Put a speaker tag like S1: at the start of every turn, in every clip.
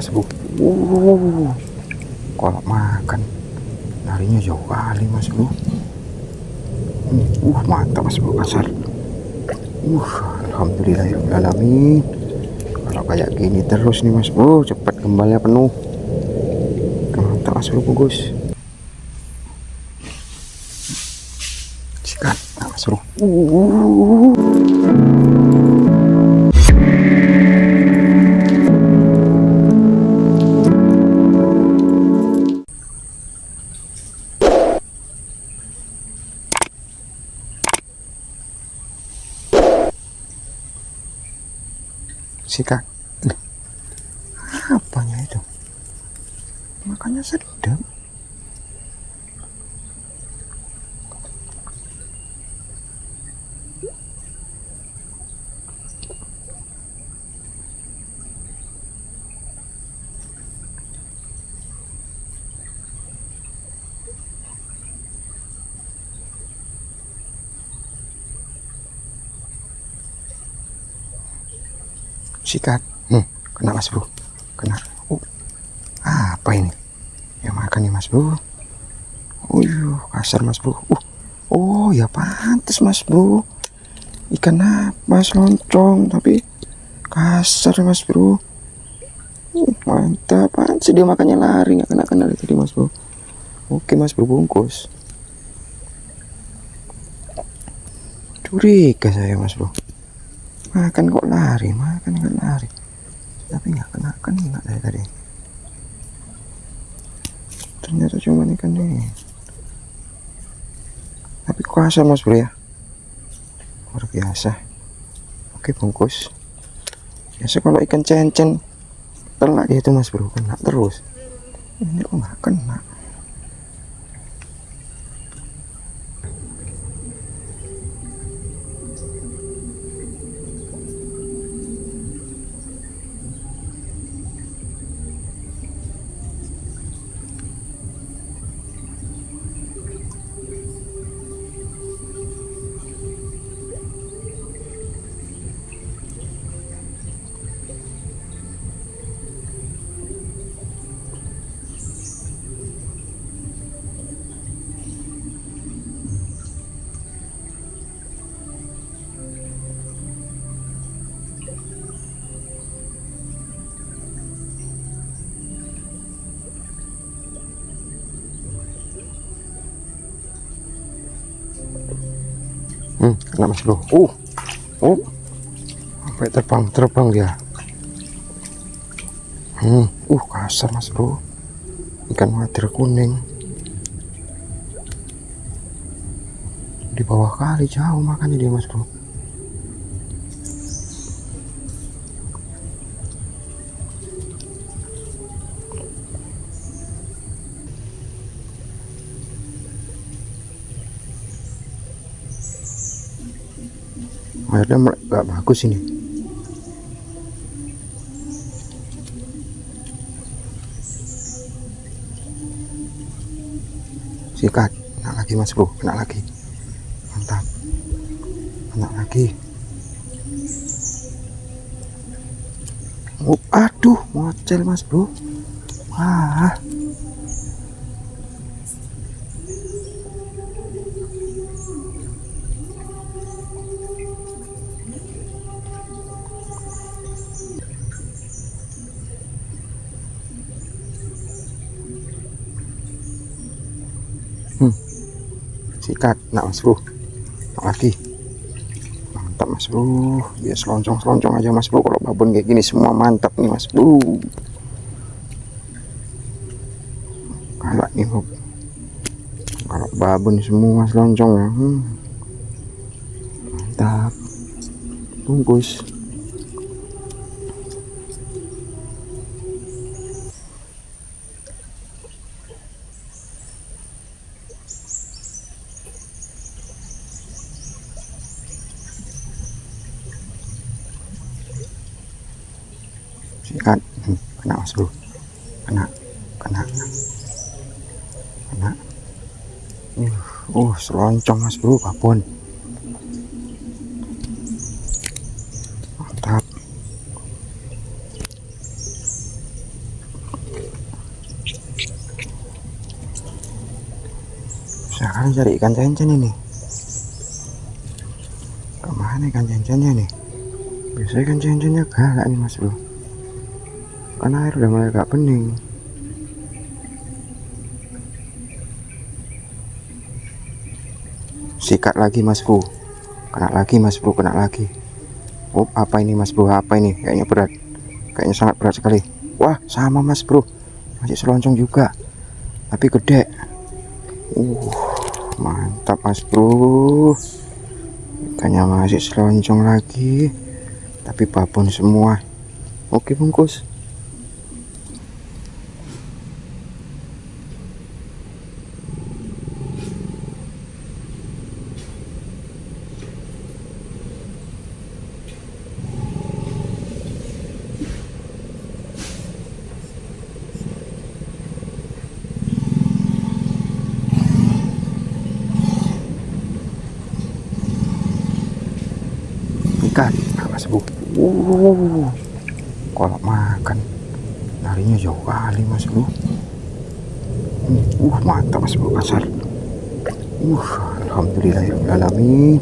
S1: mas bro. Kalau makan larinya jauh kali mas bro. Mantap mas bro, kasar. Alhamdulillahirrahmanirrahim. Kalau kayak gini terus nih mas bro, cepat gembalnya penuh. Mantap mas bro, bungkus. Sikat, nah, mas bro. Sikat. Apanya itu? Makanya sedap. Sikat. Kena mas bro, kena. Apa ini yang makan nih mas bro? Kasar mas bro. Oh ya pantas mas bro, ikan apa, seloncong tapi kasar mas bro. Mantap, pantas dia makannya lari, nggak kena dari tadi mas bro. Oke mas bro, bungkus. Curiga saya mas bro, makan kok lari, makan kok lari, tapi nggak kena dari tadi. Ternyata cuma ikan ini, tapi kasar mas bro ya, luar biasa. Oke bungkus. Biasa kalau ikan cencen telak dia itu mas bro, kena terus. Ini kok nggak kena. Kena mas bro. Sampai terbang dia. Kasar mas bro, ikan wader kuning di bawah kali jauh makannya dia mas bro. Airnya nggak bagus ini. Sikat, kena lagi mas bro, kena lagi. Mantap, kena lagi. Aduh, mocel mas bro. Sikat, nak mas bro, lagi. Mantap mas bro, ya seloncong aja mas bro. Kalau babon kayak gini semua mantap nih mas bro. Kalau nih bro, kalau babon semua seloncong ya. Mantap, bungkus. Sikat. Kena mas bro, kena. Seloncong mas bro, babon. Mantap. Sekarang cari ikan cencen ini. Kemana ikan cencennya nih? Biasanya ikan cencennya galak nih mas bro. Kan air udah mulai agak bening. Sikat lagi mas bro. Kena lagi mas bro, kena lagi. Oh apa ini mas bro, apa ini? Kayaknya berat. Kayaknya sangat berat sekali. Wah sama mas bro, masih seloncong juga, tapi gede. Mantap mas bro. Ikannya masih seloncong lagi, tapi babon semua. Oke bungkus. Ikan mas bro. Kalau makan larinya jauh kali mas bro. Mantap mas bro, kasar. Alhamdulillahirrahmanirrahim.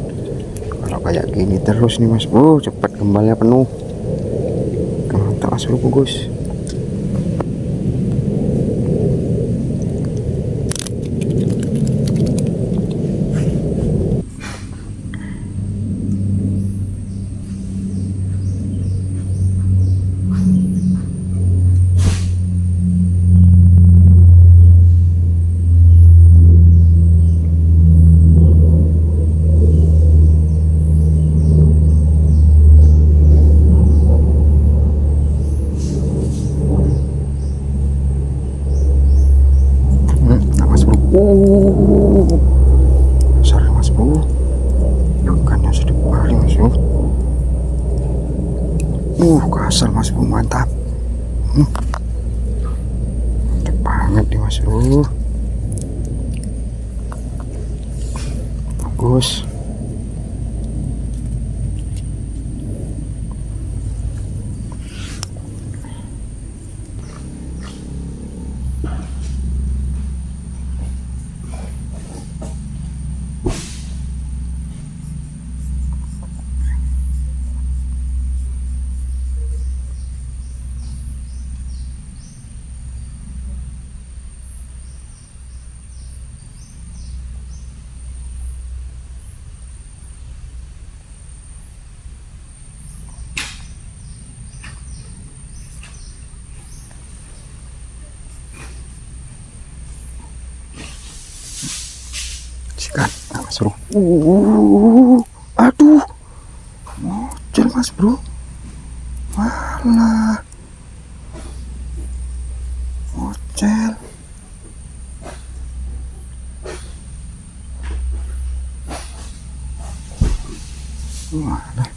S1: Kalau kayak gini terus nih mas bro, cepat gembalnya penuh. Mantap mas bro bungkus. Besar mas bro. Ikannya sedikit kali mas bro. Kasar mas bro, mantap. Mantap banget nih mas bro. Bagus. Sikat, nah, mas bro. Aduh, mocel mas bro. Walah, mocel. Walah.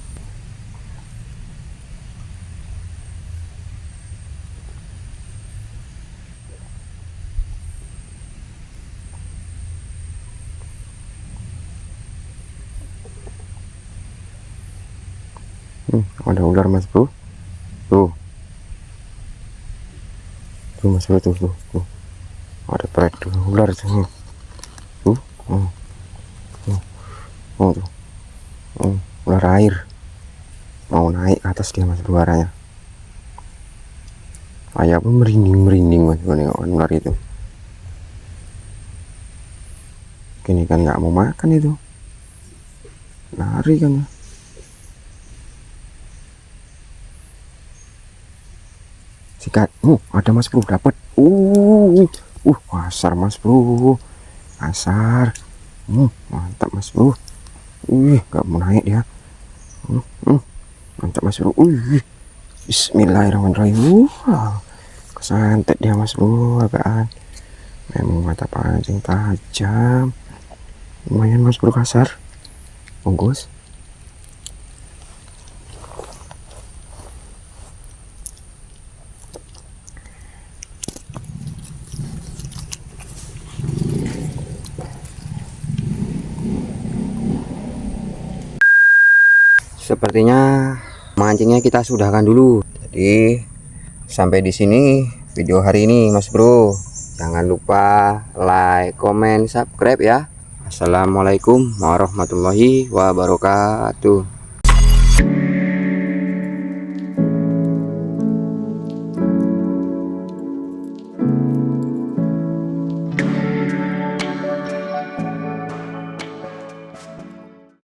S1: Ada ular mas bro. Tuh mas bro, tuh. Ada predator ular tuh. Tuh. Tuh. Ular air. Mau naik ke atas dia mas bro arahnya. Ayah pun merinding mas bro nengok ular itu. Kini kan nggak mau makan itu. Lari kan ya. Sikat. Ada mas bro, dapat. Kasar mas bro, kasar. Mantap mas bro. Gak mau naik ya. Mantap mas bro. Bismillahirrahmanirrahim. Kesantet dia mas bro, agak memang mata pancing tajam. Lumayan mas bro, kasar. Bungkus. Sepertinya mancingnya kita sudahkan dulu. Jadi sampai di sini video hari ini mas bro. Jangan lupa like, comment, subscribe ya. Assalamualaikum warahmatullahi wabarakatuh.